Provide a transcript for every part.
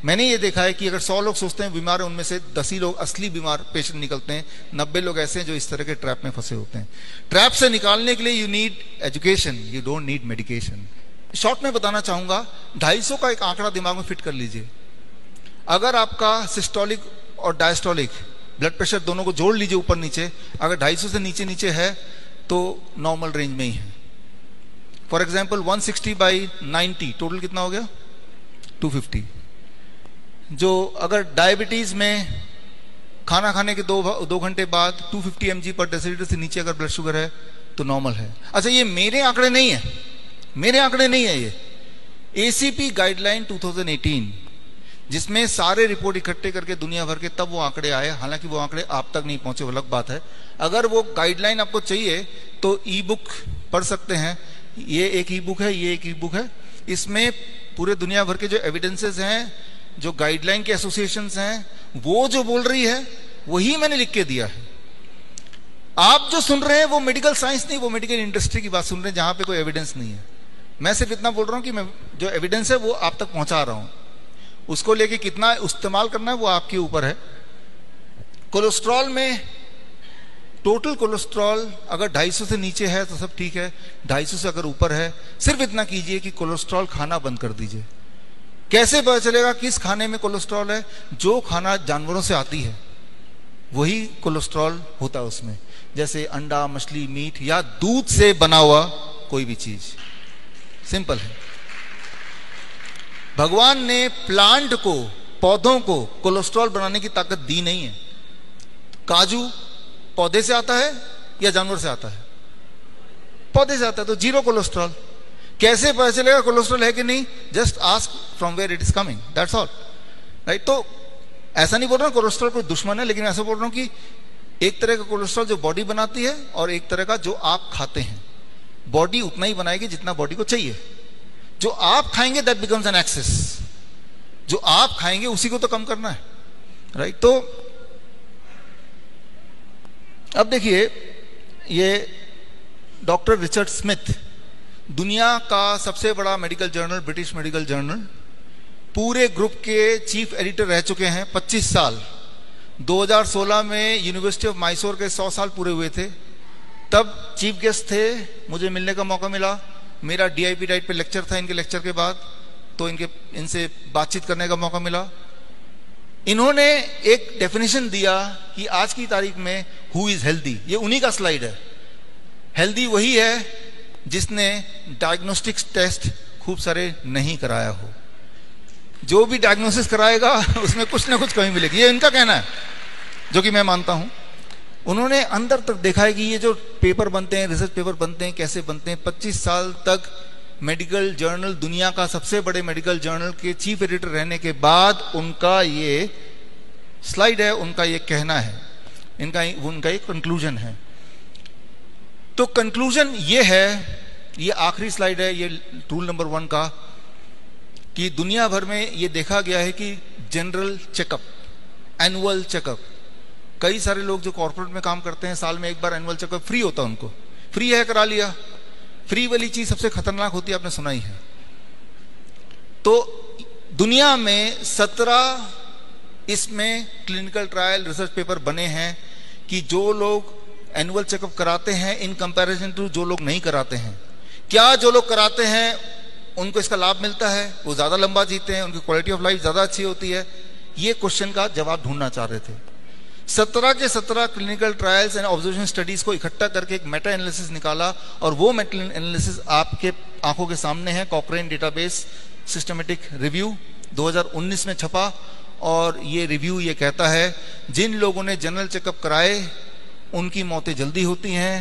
मैंने ये देखा है कि अगर 100 लोग सोचते हैं बीमार है, उनमें से 10 ही लोग असली बीमार पेशेंट निकलते हैं, 90 लोग ऐसे हैं जो इस तरह के ट्रैप में फंसे होते हैं। ट्रैप से निकालने के लिए you need education, you don't need medication. Short में बताना चाहूंगा, 250 का एक आंकड़ा दिमाग में फिट कर लीजिए। अगर आपका सिस्टोलिक और डायस्टोलिक ब्लड प्रेशर दोनों को जोड़ लीजिए ऊपर नीचे, अगर 250 से नीचे नीचे है तो नॉर्मल रेंज में ही है। फॉर एग्जाम्पल 160/90 टोटल कितना हो गया? 250। जो अगर डायबिटीज में खाना खाने के 2 घंटे बाद 250 mg/dL से नीचे अगर ब्लड शुगर है तो नॉर्मल है। अच्छा, ये मेरे आंकड़े नहीं है, मेरे आंकड़े नहीं है, ये ACP गाइडलाइन 2018, जिसमें सारे रिपोर्ट इकट्ठे करके दुनिया भर के तब वो आंकड़े आए। हालांकि वो आंकड़े आप तक नहीं पहुंचे, वो अलग बात है। अगर वो गाइडलाइन आपको चाहिए तो ई बुक पढ़ सकते हैं। ये एक ई बुक है, ये एक ई बुक है। इसमें पूरे दुनिया भर के जो एविडेंसेस हैं, जो गाइडलाइन के एसोसिएशंस हैं, वो जो बोल रही है वही मैंने लिख के दिया है। आप जो सुन रहे हैं वो मेडिकल साइंस नहीं, वो मेडिकल इंडस्ट्री की बात सुन रहे हैं, जहां पे कोई एविडेंस नहीं है। मैं सिर्फ इतना बोल रहा हूं कि मैं जो एविडेंस है वो आप तक पहुंचा रहा हूं। उसको लेके कितना इस्तेमाल करना है वो आपके ऊपर है। कोलेस्ट्रॉल में टोटल कोलेस्ट्रॉल अगर 250 से नीचे है तो सब ठीक है, 250 से अगर ऊपर है सिर्फ इतना कीजिए कि कोलेस्ट्रॉल खाना बंद कर दीजिए। कैसे पता चलेगा किस खाने में कोलेस्ट्रॉल है? जो खाना जानवरों से आती है वही कोलेस्ट्रॉल होता है उसमें, जैसे अंडा, मछली, मीट या दूध से बना हुआ कोई भी चीज। सिंपल है। भगवान ने प्लांट को, पौधों को कोलेस्ट्रॉल बनाने की ताकत दी नहीं है। काजू पौधे से आता है या जानवर से आता है? पौधे से आता है, तो जीरो कोलेस्ट्रॉल। कैसे पता चलेगा कोलेस्ट्रॉल है कि नहीं? Just ask from where it is coming, that's all, right. तो ऐसा नहीं बोल रहा हूं कोलेस्ट्रॉल कोई दुश्मन है, लेकिन ऐसा बोल रहा हूं कि एक तरह का कोलेस्ट्रॉल जो बॉडी बनाती है और एक तरह का जो आप खाते हैं। बॉडी उतना ही बनाएगी जितना बॉडी को चाहिए। जो आप खाएंगे दैट बिकम्स एन एक्सेस। जो आप खाएंगे उसी को तो कम करना है, राइट। तो अब देखिए, ये डॉक्टर रिचर्ड स्मिथ, दुनिया का सबसे बड़ा medical journal, British medical journal, पूरे ग्रुप के चीफ एडिटर रह चुके हैं 25 साल। 2016 में यूनिवर्सिटी ऑफ मैसूर के 100 साल पूरे हुए थे, तब चीफ गेस्ट थे, मुझे मिलने का मौका मिला। मेरा DIP डाइट पे लेक्चर था इनके लेक्चर के बाद, तो इनसे बातचीत करने का मौका मिला। इन्होंने एक डेफिनेशन दिया कि आज की तारीख में हु इज हेल्दी, ये उन्हीं का स्लाइड है। हेल्दी वही है जिसने डायग्नोस्टिक्स टेस्ट खूब सारे नहीं कराया हो। जो भी डायग्नोसिस कराएगा उसमें कुछ ना कुछ कमी मिलेगी, ये इनका कहना है, जो कि मैं मानता हूं। उन्होंने अंदर तक देखा है कि ये जो पेपर बनते हैं, रिसर्च पेपर बनते हैं, कैसे बनते हैं। 25 साल तक मेडिकल जर्नल, दुनिया का सबसे बड़े मेडिकल जर्नल के चीफ एडिटर रहने के बाद उनका ये स्लाइड है, उनका ये कहना है, उनका एक कंक्लूजन है। तो कंक्लूजन ये है, ये आखिरी स्लाइड है, ये टूल नंबर 1 का, कि दुनिया भर में ये देखा गया है कि जनरल चेकअप, एनुअल चेकअप, कई सारे लोग जो कॉर्पोरेट में काम करते हैं साल में एक बार एनुअल चेकअप फ्री होता है उनको। फ्री है, करा लिया। फ्री वाली चीज सबसे खतरनाक होती है, आपने सुना ही है। तो दुनिया में 17 इसमें क्लिनिकल ट्रायल रिसर्च पेपर बने हैं कि जो लोग एनुअल चेकअप कराते हैं इन कंपैरिजन टू जो लोग नहीं कराते हैं, क्या जो लोग कराते हैं उनको इसका लाभ मिलता है, वो ज्यादा लंबा जीते हैं, उनकी क्वालिटी ऑफ लाइफ ज्यादा अच्छी होती है। ये क्वेश्चन का जवाब ढूंढना चाह रहे थे। 17 के 17 clinical trials and observation studies को इकट्ठा करके एक मेटा एनालिसिस निकाला, और वो मेटा एनालिसिस आपके आंखों के सामने है। कॉकरेन डेटाबेस सिस्टमेटिक रिव्यू 2019 में छपा, और ये रिव्यू ये कहता है जिन लोगों ने जनरल चेकअप कराए उनकी मौतें जल्दी होती हैं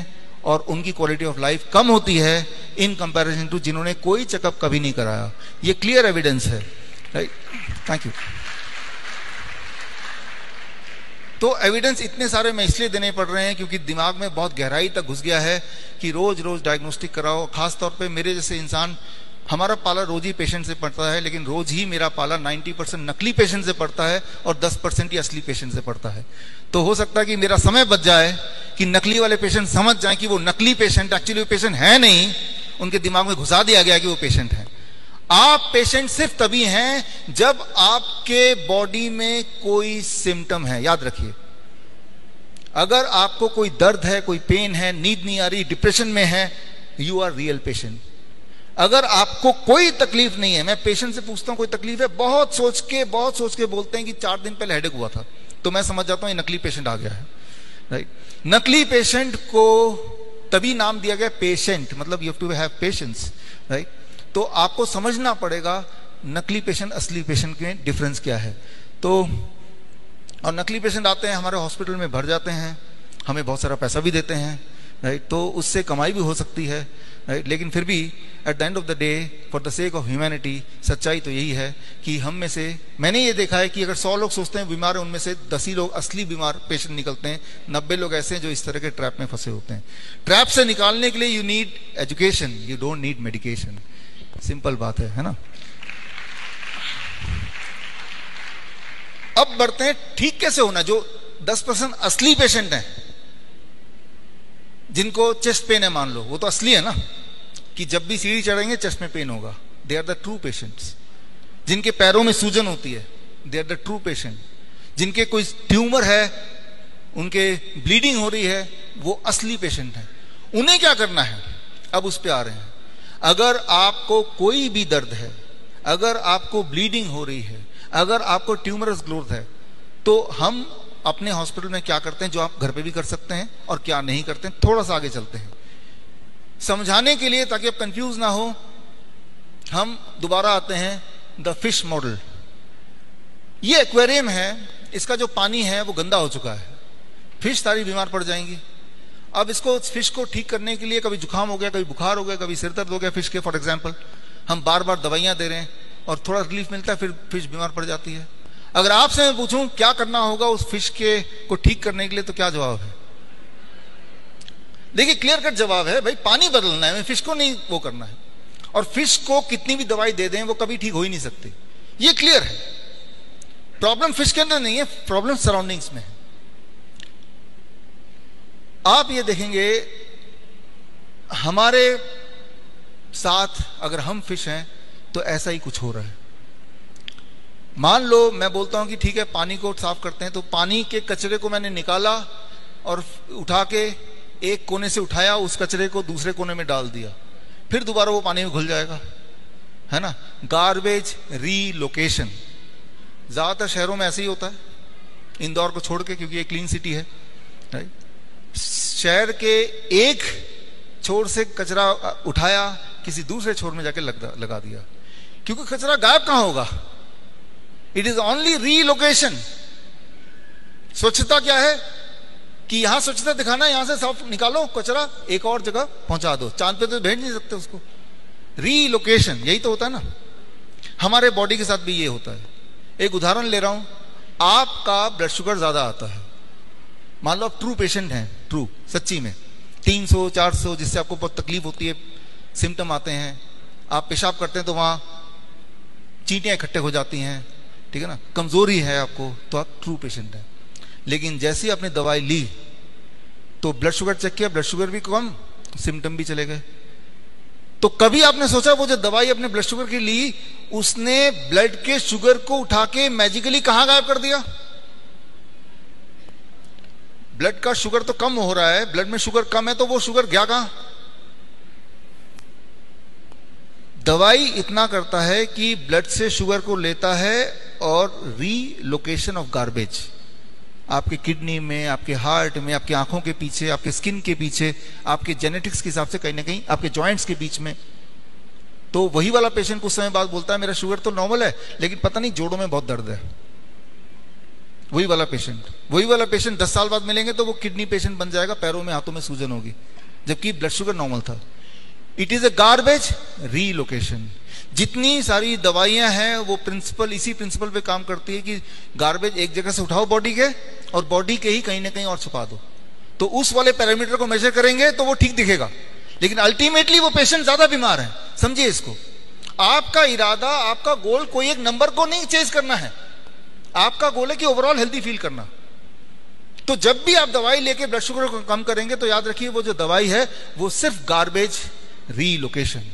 और उनकी क्वालिटी ऑफ लाइफ कम होती है इन कंपैरिजन टू जिन्होंने कोई चेकअप कभी नहीं कराया। ये क्लियर एविडेंस है, राइट। Thank you. तो एविडेंस इतने सारे मैं इसलिए देने पड़ रहे हैं क्योंकि दिमाग में बहुत गहराई तक घुस गया है कि रोज रोज डायग्नोस्टिक कराओ। खासतौर पे मेरे जैसे इंसान, हमारा पाला रोज ही पेशेंट से पड़ता है, लेकिन रोज ही मेरा पाला 90% नकली पेशेंट से पड़ता है और 10% ही असली पेशेंट से पड़ता है। तो हो सकता है कि मेरा समय बच जाए कि नकली वाले पेशेंट समझ जाएं कि वो नकली पेशेंट एक्चुअली वो पेशेंट है नहीं, उनके दिमाग में घुसा दिया गया कि वो पेशेंट है। आप पेशेंट सिर्फ तभी हैं जब आपके बॉडी में कोई सिम्टम है। याद रखिए, अगर आपको कोई दर्द है, कोई पेन है, नींद नहीं आ रही, डिप्रेशन में है, यू आर रियल पेशेंट। अगर आपको कोई तकलीफ नहीं है, मैं पेशेंट से पूछता हूं कोई तकलीफ है, बहुत सोच के बोलते हैं कि 4 दिन पहले हेडेक हुआ था, तो मैं समझ जाता हूं ये नकली पेशेंट आ गया है, राइट। नकली पेशेंट को तभी नाम दिया गया पेशेंट, मतलब you have to have patience, right. तो आपको समझना पड़ेगा नकली पेशेंट असली पेशेंट में डिफरेंस क्या है। तो और नकली पेशेंट आते हैं हमारे हॉस्पिटल में, भर जाते हैं, हमें बहुत सारा पैसा भी देते हैं, राइट। तो उससे कमाई भी हो सकती है, राइट। लेकिन फिर भी at the end of the day, for the sake of humanity, सच्चाई तो यही है कि हम में से, मैंने ये देखा है कि अगर 100 लोग सोचते हैं बीमार है, उनमें से 10 ही लोग असली बीमार पेशेंट निकलते हैं, 90 लोग ऐसे हैं जो इस तरह के ट्रैप में फंसे होते हैं। ट्रैप से निकालने के लिए you need education, you don't need medication. Simple बात है ना। अब बढ़ते हैं ठीक कैसे होना। जो 10% असली पेशेंट हैं, जिनको चेस्ट पेन है मान लो, वो तो असली है ना, कि जब भी सीढ़ी चढ़ेंगे चेस्ट में पेन होगा, they are the true patients. जिनके पैरों में सूजन होती है, they are the true patient. जिनके कोई ट्यूमर है, उनके ब्लीडिंग हो रही है, वो असली पेशेंट है। उन्हें क्या करना है, अब उस पर आ रहे हैं। अगर आपको कोई भी दर्द है, अगर आपको ब्लीडिंग हो रही है, अगर आपको ट्यूमरस ग्रोथ है, तो हम अपने हॉस्पिटल में क्या करते हैं जो आप घर पे भी कर सकते हैं और क्या नहीं करते हैं, थोड़ा सा आगे चलते हैं समझाने के लिए, ताकि आप कंफ्यूज ना हो। हम दोबारा आते हैं द फिश मॉडल। ये एक्वेरियम है, इसका जो पानी है वो गंदा हो चुका है, फिश सारी बीमार पड़ जाएंगी। अब इसको, फिश को ठीक करने के लिए, कभी जुकाम हो गया, कभी बुखार हो गया, कभी सिर दर्द हो गया फिश के, फॉर एग्जाम्पल, हम बार बार दवाइयां दे रहे हैं और थोड़ा रिलीफ मिलता है, फिर फिश बीमार पड़ जाती है। अगर आपसे मैं पूछूं क्या करना होगा उस फिश के को ठीक करने के लिए, तो क्या जवाब है? देखिए, क्लियर कट जवाब है भाई, पानी बदलना है, फिश को नहीं वो करना है। और फिश को कितनी भी दवाई दे दें, वो कभी ठीक हो ही नहीं सकती, ये क्लियर है। प्रॉब्लम फिश के अंदर नहीं है, प्रॉब्लम सराउंडिंग्स में है। आप ये देखेंगे हमारे साथ, अगर हम फिश हैं तो ऐसा ही कुछ हो रहा है। मान लो मैं बोलता हूं कि ठीक है पानी को साफ करते हैं, तो पानी के कचरे को मैंने निकाला और उठा के एक कोने से उठाया, उस कचरे को दूसरे कोने में डाल दिया, फिर दोबारा वो पानी में घुल जाएगा, है ना। गार्बेज रीलोकेशन ज्यादातर शहरों में ऐसे ही होता है, इंदौर को छोड़ के, क्योंकि ये क्लीन सिटी है, राइट। शहर के एक छोर से कचरा उठाया, किसी दूसरे छोर में जाके लगा दिया, क्योंकि कचरा गायब कहां होगा, इट इज ओनली रीलोकेशन। स्वच्छता क्या है कि यहां स्वच्छता दिखाना, यहां से साफ निकालो कचरा, एक और जगह पहुंचा दो, चांद पे तो भेज नहीं सकते उसको। रीलोकेशन यही तो होता है ना। हमारे बॉडी के साथ भी ये होता है। एक उदाहरण ले रहा हूं, आपका ब्लड शुगर ज्यादा आता है, मान लो आप ट्रू पेशेंट हैं, ट्रू सच्ची में 300 400, जिससे आपको बहुत तकलीफ होती है, सिम्टम आते हैं, आप पेशाब करते हैं तो वहां चींटियां इकट्ठे हो जाती हैं, ठीक है ना, कमजोरी है आपको, तो आप ट्रू पेशेंट हैं। लेकिन जैसे ही आपने दवाई ली तो ब्लड शुगर चेक किया, ब्लड शुगर भी कम, सिम्टम भी चले गए। तो कभी आपने सोचा वो जो दवाई अपने ब्लड शुगर की ली, उसने ब्लड के शुगर को उठा के मैजिकली कहां गायब कर दिया? ब्लड का शुगर तो कम हो रहा है, ब्लड में शुगर कम है, तो वो शुगर गया कहां? दवाई इतना करता है कि ब्लड से शुगर को लेता है और रीलोकेशन ऑफ गार्बेज आपके किडनी में, आपके हार्ट में, आपकी आंखों के पीछे, आपके स्किन के पीछे, आपके जेनेटिक्स के हिसाब से कहीं ना कहीं आपके जॉइंट्स के बीच में। तो वही वाला पेशेंट कुछ समय बाद बोलता है मेरा शुगर तो नॉर्मल है, लेकिन पता नहीं जोड़ों में बहुत दर्द है। वही वाला पेशेंट 10 साल बाद मिलेंगे तो वो किडनी पेशेंट बन जाएगा, पैरों में हाथों में सूजन होगी, जबकि ब्लड शुगर नॉर्मल था। It is a garbage relocation. जितनी सारी दवाइयां हैं वो प्रिंसिपल, इसी प्रिंसिपल पे काम करती है कि गार्बेज एक जगह से उठाओ बॉडी के, और बॉडी के ही कहीं ना कहीं और छुपा दो, तो उस वाले पैरामीटर को मेजर करेंगे तो वो ठीक दिखेगा, लेकिन अल्टीमेटली वो पेशेंट ज्यादा बीमार है। समझिए इसको, आपका इरादा, आपका गोल कोई एक नंबर को नहीं चेज करना है, आपका गोल है कि ओवरऑल हेल्दी फील करना। तो जब भी आप दवाई लेके ब्लड शुगर को कम करेंगे तो याद रखिए वो जो दवाई है वो सिर्फ गार्बेज रीलोकेशन।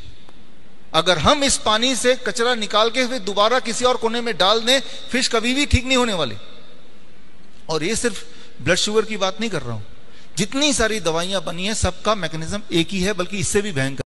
अगर हम इस पानी से कचरा निकाल के फिर दोबारा किसी और कोने में डाल दें, फिश कभी भी ठीक नहीं होने वाली। और ये सिर्फ ब्लड शुगर की बात नहीं कर रहा हूं, जितनी सारी दवाइयां बनी है सबका मैकेनिज्म एक ही है, बल्कि इससे भी भयंकर।